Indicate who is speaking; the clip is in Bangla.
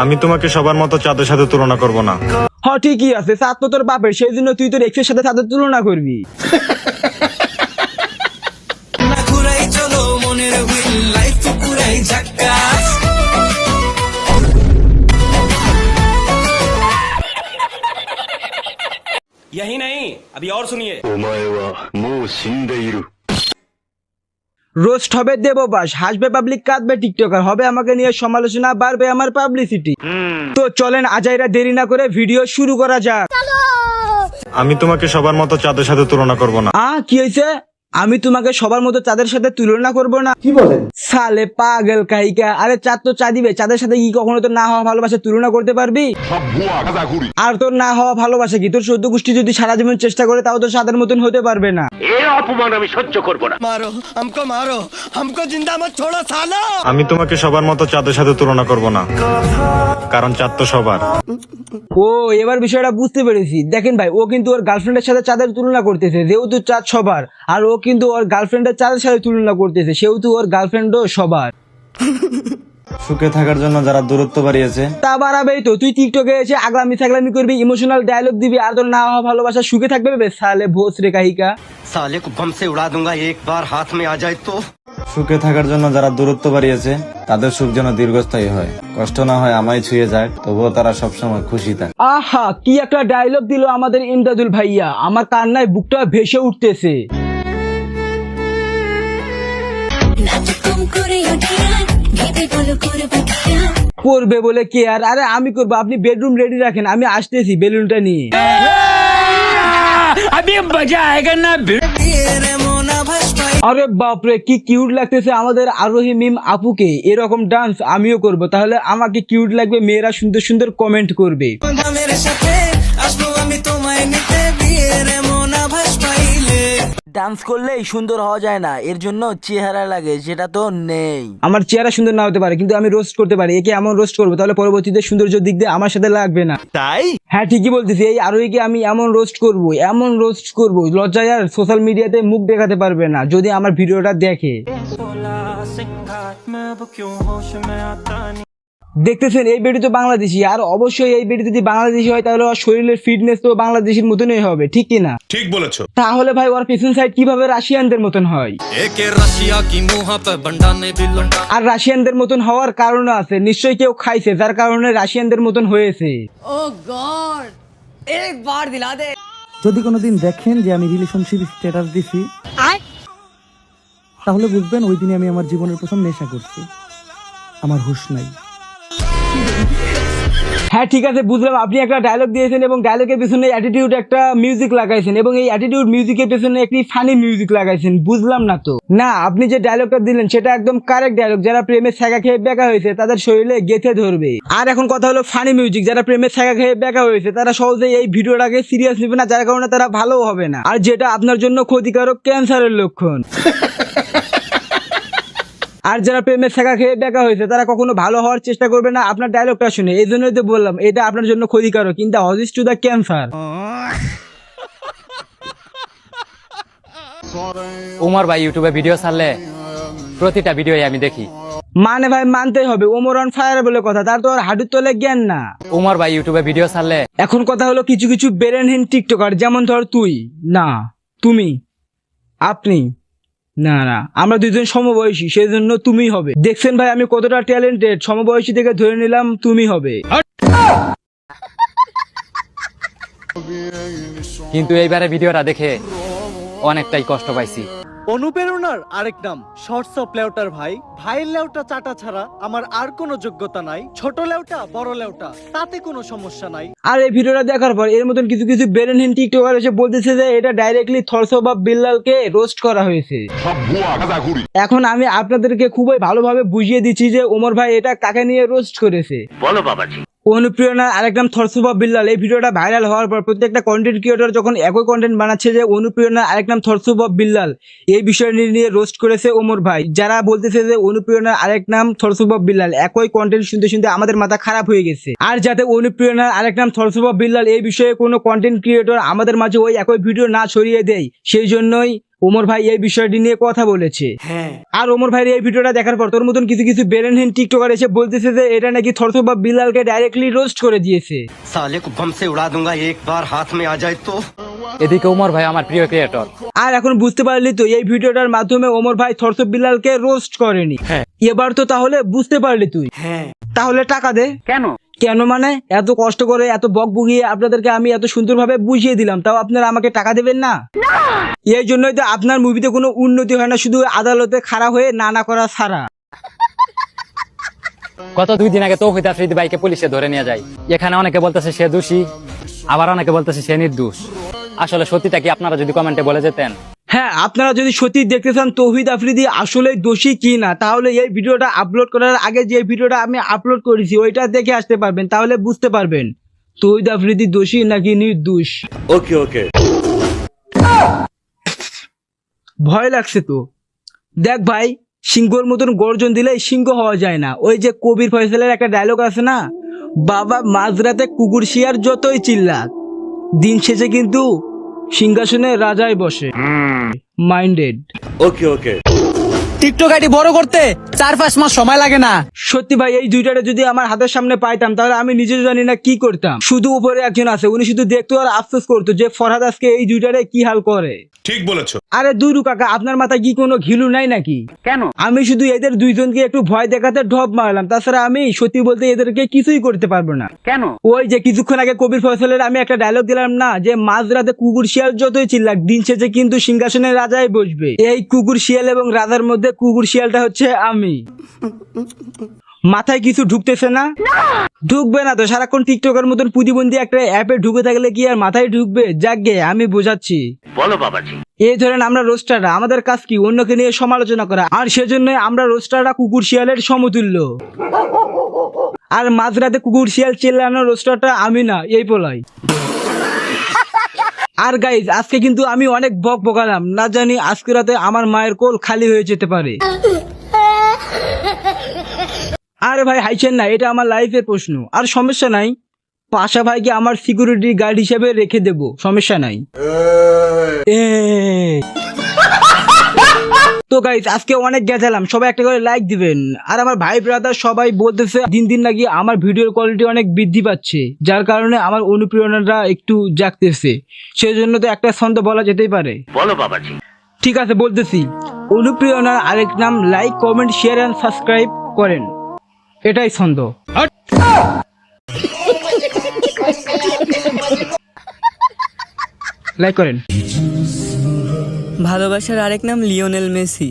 Speaker 1: আমি তোমাকে সবার মতো চাঁদের সাথে তুলনা করব না।
Speaker 2: হ্যাঁ ঠিকই আছে, চাঁদ তো তোর বাপের, সেই জন্য তুই তোর এক্সের সাথে চাঁদের তুলনা করবি।
Speaker 3: यही नहीं, अभी और सुनिए।
Speaker 2: রোস্ট হবে দেববাস, হাসবে পাবলিক, কাঁদবে টিকটকার, হবে আমাকে নিয়ে সমালোচনা, বাড়বে আমার পাবলিসিটি। তো চলেন আজাইরা দেরি না করে ভিডিও শুরু করা যাক।
Speaker 1: আমি তোমাকে সবার মতো চাঁদের সাথে তুলনা করব না।
Speaker 2: কি হয়েছে? আমি তোমাকে সবার মতো চাঁদের সাথে তুলনা করব না? কি বলেন সালে পাগল কাহিকা? আরে চাঁদ তো চা দিবে, চাঁদের সাথে কি কখনো তোর না হওয়া ভালোবাসা তুলনা করতে পারবি? আর তোর না হওয়া ভালোবাসা কি তোর 14 গোষ্ঠী যদি সারা জীবন চেষ্টা করে তাও তো চাঁদের মতন হতে পারবে না।
Speaker 3: এই অপমান আমি সহ্য করব না। মারো हमको जिंदा मत छोड़ो सालो।
Speaker 1: আমি তোমাকে সবার মতো চাঁদের সাথে তুলনা করব না, কারণ চাঁদ তো সবার।
Speaker 2: ও এবার বিষয়টা বুঝতে পেরেছি। দেখেন ভাই, ও কিন্তু ওর গার্লফ্রেন্ডের সাথে চাঁদের তুলনা করতেছে, যেহেতু চাঁদ সবার, আর ও কিন্তু ওর গার্লফ্রেন্ডের চাঁদের সাথে তুলনা করতেছে, সেহেতু ওর গার্লফ্রেন্ডও সবার।
Speaker 1: সুখে থাকার জন্য যারা দূরত্ব বাড়িয়েছে
Speaker 2: তা বাড়াবেই তো। তুই টিকটকে এসে আগলামি থাকলামি করবি, ইমোশনাল ডায়লগ দিবি, আর তোর না হওয়া ভালোবাসা সুখে থাকবে বে সালে ভোস রে কাহিকা।
Speaker 3: साले को बम से उड़ा दूंगा एक बार हाथ में आ जाए तो।
Speaker 1: সুখে থাকার জন্য যারা দূরত্ব বাড়িয়েছে তাদের সুখ যেন দীর্ঘস্থায়ী হয়, কষ্ট না হয় আমায় ছুঁয়ে যায়, তবুও তারা সবসময় খুশি থাকে।
Speaker 2: আহা কি একটা ডায়লগ দিল আমাদের ইমদাদুল ভাইয়া, আমার কান্নায় বুকটা ভেসে উঠতেছে। করবে বলে কে আর? আরে আমি করবো, আপনি বেডরুম রেডি রাখেন, আমি আসতেছি বেলুনটা নিয়ে। আরে বাপরে কি কিউট লাগতেছে আমাদের আরোহী মিম আপুকে। এরকম ডান্স আমিও করব, তাহলে আমাকে কিউট লাগবে, মেয়েরা সুন্দর সুন্দর কমেন্ট করবে। ডান্স করলেই সুন্দর হওয়া যায় না, এর জন্য চেহারা লাগে, যেটা তো নেই। আমার চেহারা সুন্দর না হতে পারে, কিন্তু আমি রোস্ট করতে পারি। একে এমন রোস্ট করবো তাহলে পরবর্তীতে সৌন্দর্য দিক দিয়ে আমার সাথে লাগবে না।
Speaker 3: তাই?
Speaker 2: হ্যাঁ ঠিকই বলতেছি, এই আরোহীকে আমি এমন রোস্ট করব, লজ্জায় আর সোশ্যাল মিডিয়াতে মুখ দেখাতে পারবে না যদি আমার ভিডিওটা দেখে। দেখতেছেন এই বেডি তো বাংলাদেশি, আর অবশ্যই এই বেডি যদি বাংলাদেশি হয় তাহলে ওর শরীরের ফিটনেস তো বাংলাদেশের মতনই হবে, ঠিক কিনা?
Speaker 4: ঠিক বলেছো।
Speaker 2: তাহলে ভাই ওর পিছন সাইড কিভাবে রাশিয়ানদের মতন হয়? আর রাশিয়ানদের মতন হওয়ার কারণ আছে, নিশ্চয়ই কেউ খাইছে যার কারণে রাশিয়ানদের মতন হয়েছে।
Speaker 5: ও গড, একবার দিলা দে।
Speaker 6: যদি কোনোদিন দেখেন যে আমি রিলেশনশিপ স্ট্যাটাস দিছি, তাহলে বুঝবেন ওই দিনে আমি আমার জীবনের প্রথম নেশা করছি, আমার হুঁশ নাই।
Speaker 2: হ্যাঁ ঠিক আছে বুঝলাম, আপনি একটা ডায়লগ দিয়েছেন এবং ডায়লগের পেছনে অ্যাটিটিউড একটা মিউজিক লাগাইছেন, এবং এই অ্যাটিটিউড মিউজিকের পেছনে একটি ফানি মিউজিক লাগাইছেন। বুঝলাম না তো। না, আপনি যে ডায়লগটা দিলেন সেটা একদম কারেক্ট ডায়লগ। যারা প্রেমে ছ্যাঁকা খেয়ে বেকা হয়েছে তাদের শরীরে গেঁথে ধরবে। আর এখন কথা হলো ফানি মিউজিক। যারা প্রেমে ছ্যাঁকা খেয়ে বেকা হয়েছে তারা সহজে এই ভিডিওটাকে সিরিয়াস নেবে না, যার কারণে তারা ভালো হবে না, আর যেটা আপনার জন্য ক্ষতিকারক, ক্যান্সারের লক্ষণ। আর যারা প্রেমের ছ্যাঁকা খেয়ে বেকা হয়েছে তারা কখনো ভালো হওয়ার চেষ্টা করবে না আপনার ডায়লগটা শুনে। এই জন্যই তো বললাম এটা আপনার জন্য ক্ষতিকারক, কিন্তু হজিস টু দ্য ক্যান্সার।
Speaker 7: ওমর ভাই ইউটিউবে ভিডিও ছাড়লে প্রতিটা ভিডিও আমি দেখি।
Speaker 2: মানে ভাই মানতেই হবে, ওমর অন ফায়ার বলে কথা, তার তো আর হাঁটুর তলে জ্ঞান না।
Speaker 7: ওমর ভাই ইউটিউবে ভিডিও ছাড়লে।
Speaker 2: এখন কথা হলো কিছু কিছু ব্রেনহীন টিকটকার, যেমন ধর তুই, না তুমি, আপনি, না না আমরা দুইজন সমবয়সী, সেই জন্য তুমি হবে। দেখছেন ভাই আমি কতটা ট্যালেন্টেড, সমবয়সী থেকে ধরে নিলাম তুমি হবে।
Speaker 7: কিন্তু এইবারে ভিডিওটা দেখে অনেকটাই কষ্ট পাইছি।
Speaker 6: অনুপ্রেরণার আরেক নাম শর্টস অফ লেউটার ভাই। ভাইয়ের লেউটা চাটা ছাড়া আমার আর কোনো যোগ্যতা নাই। ছোট লেউটা বড় লেউটা তাতে কোনো সমস্যা নাই।
Speaker 2: আর এই ভিডিওটা দেখার পর এর মতন কিছু কিছু ব্রেনহীন টিকটকার এসে বলতেছে যে এটা ডাইরেক্টলি থরসব বিল্লালকে রোস্ট করা হয়েছে। এখন আমি আপনাদেরকে খুবই ভালোভাবে বুঝিয়ে দিচ্ছি যে ওমর ভাই এটা কাকে নিয়ে রোস্ট করেছে।
Speaker 3: বলো বাবাজি।
Speaker 2: অনুপ্রেরণার আরেক নাম থরসব বিল্লাল। এই ভিডিওটা ভাইরাল হওয়ার পর প্রত্যেকটা কন্টেন্ট ক্রিয়েটর যখন একই কন্টেন্ট বানাচ্ছে যে অনুপ্রেরণার আরেক নাম থরসব বিল্লাল, এই বিষয় নিয়ে রোস্ট করেছে ওমর ভাই। যারা বলতেছে যে অনুপ্রেরণার আরেক নাম থরসব বিল্লাল, একই কন্টেন্ট শুনতে শুনতে আমাদের মাথা খারাপ হয়ে গেছে। আর যাতে অনুপ্রেরণার আরেক নাম থরসব বিল্লাল এই বিষয়ে কোনো কন্টেন্ট ক্রিয়েটর আমাদের মাঝে ওই একই ভিডিও না ছড়িয়ে দেয়, সেই জন্যই ওমর ভাই এই বিষয়টি নিয়ে কথা বলেছে। আর ওমর ভাইয়ের এই ভিডিওটা দেখার পর তোর মতন কিছু কিছু বেরেনহীন টিকটকার এসে বলতেছে যে এটা নাকি থরথর বা বিলালকে ডাইরেক্টলি রোস্ট করে দিয়েছে।
Speaker 3: साले को बम से उड़ा दूंगा एक बार हाथ में आ जाए तो।
Speaker 7: এদিকে ওমর ভাই আমার প্রিয় ক্রিয়েটর।
Speaker 2: আর এখন বুঝতে পারলি তো এই ভিডিওটার মাধ্যমে ওমর ভাই থরথর বিলালকে রোস্ট করেনি। এবার তো তাহলে বুঝতে পারলি তুই। তাহলে টাকা দে। কেন মানে এত কষ্ট করে এত বক বুগিয়ে আপনাদেরকে আমি এত সুন্দরভাবে বুঝিয়ে দিলাম, তাও আপনারা আমাকে টাকা দেবেন না? এই জন্যই তো আপনার মুভিতে কোনো উন্নতি হয় না, শুধু আদালতে খাড়া হয়ে না করা ছাড়া।
Speaker 7: গত 2 দিন আগে তৌহিদ আফ্রিদি ভাইকে পুলিশে ধরে নিয়ে যায়। এখানে অনেকে বলতেছে সে দোষী, আবার অনেকে বলতেছে সে নির্দোষ। আসলে সত্যিটা কি আপনারা যদি কমেন্টে বলে যেতেন।
Speaker 2: হ্যাঁ, আপনারা যদি সত্যি দেখতে চান তৌহিদ আফ্রিদি আসলে দোষী কি না, তাহলে এই ভিডিওটা আপলোড করার আগে যে ভিডিওটা আমি আপলোড করেছি ওইটা দেখে আসতে পারবেন, তাহলে বুঝতে পারবেন তৌহিদ আফ্রিদি দোষী নাকি নির্দোষ।
Speaker 3: ओके
Speaker 2: ভয় লাগছে তো। দেখ ভাই, সিংহর মতন গর্জন দিলে সিংহ হওয়া যায় না। ওই যে কবির ফয়সালের একটা ডায়লগ আছে না, বাবা মাঝরাতে কুকুর শিয়ার যতই চিল্লাক দিন শেষে কিন্তু সিংহাসনে রাজাই বসে। মাইন্ডেড।
Speaker 3: ओके
Speaker 6: টিকটক আইডি বড় করতে 4-5 মাস সময় লাগে না।
Speaker 2: সত্যি ভাই, এই দুইটারে যদি আমার হাতের সামনে পাইতাম তাহলে আমি নিজে জানি না কি করতাম। শুধু উপরে একজন আছে, উনি শুধু দেখতো আর আফসোস করতো যে ফরহাদ আজকে এই দুইটারে কি হাল করে।
Speaker 4: ঠিক বলেছো।
Speaker 2: আরে দুইরু কাকা, আপনার মাথায় কি কোনো ঘিলু নাই নাকি? কেন? আমি শুধু এদের দুইজনকে একটু ভয় দেখাতে ঢপ মারলাম, তাছাড়া আমি সত্যি বলতে এদেরকে কিছুই করতে পারবো না। কেন? ওই যে কিছুক্ষণ আগে কবির ফয়সালের আমি একটা ডায়লগ দিলাম না, যে মাঝরাতে কুকুর শিয়াল যতই চিল্লাক দিন শেষে কিন্তু সিংহাসনে রাজাই বসবে। এই কুকুর শিয়াল এবং রাজার মধ্যে কুকুর শিয়ালটা হচ্ছে আমি। মাথায় কিছু ঢুকতেছে না? ঢুকবে না তো, সারাক্ষণ টিকটকের মতন প্রতিবন্ধী একটা অ্যাপে ঢুকে থাকলে কি আর মাথায় ঢুকবে? যাকগে, আমি বোঝাচ্ছি।
Speaker 3: बोलो बाबाजी।
Speaker 2: এই ধরেন আমরা রোস্টাররা, আমাদের কাজ কি অন্যকে নিয়ে সমালোচনা করা, আর সেজন্য আমরা রোস্টাররা কুকুর শিয়ালের সমতুল্য। আর মাঝরাতে কুকুর শিয়াল চেল্লানো রোস্টারটা আমি না, এই পোলাই। আর গাইজ, আজকে কিন্তু আমি অনেক বক বকালাম, না জানি আজকে রাতে আমার মায়ের কোল খালি হয়ে যেতে পারে। আরে ভাই হাইছেন না, এটা আমার লাইফের প্রশ্ন। আর সমস্যা নাই, পাশা ভাইকে আমার সিকিউরিটি গার্ড হিসেবে রেখে দেব, সমস্যা নাই। তো গাইস, আজকে অনেক গেছালাম, সবাই একটা করে লাইক দিবেন। আর আমার ভাই ব্রাদার সবাই বলতেছে দিন দিন নাকি আমার ভিডিওর কোয়ালিটি অনেক বৃদ্ধি পাচ্ছে, যার কারণে আমার অনুপ্রেরণাটা একটু জাগতেছে। সেই জন্য তো একটা ছন্দ বলা যেতেই পারে।
Speaker 3: बोलो बाबाजी।
Speaker 2: ঠিক আছে, বলতেছি। অনুপ্রেরণার আরেক নাম like, comment, share and subscribe করেন, এটাই ছন্দ। লাইক করেন।
Speaker 8: ভালোবাসার আরেক নাম লিওনেল মেসি।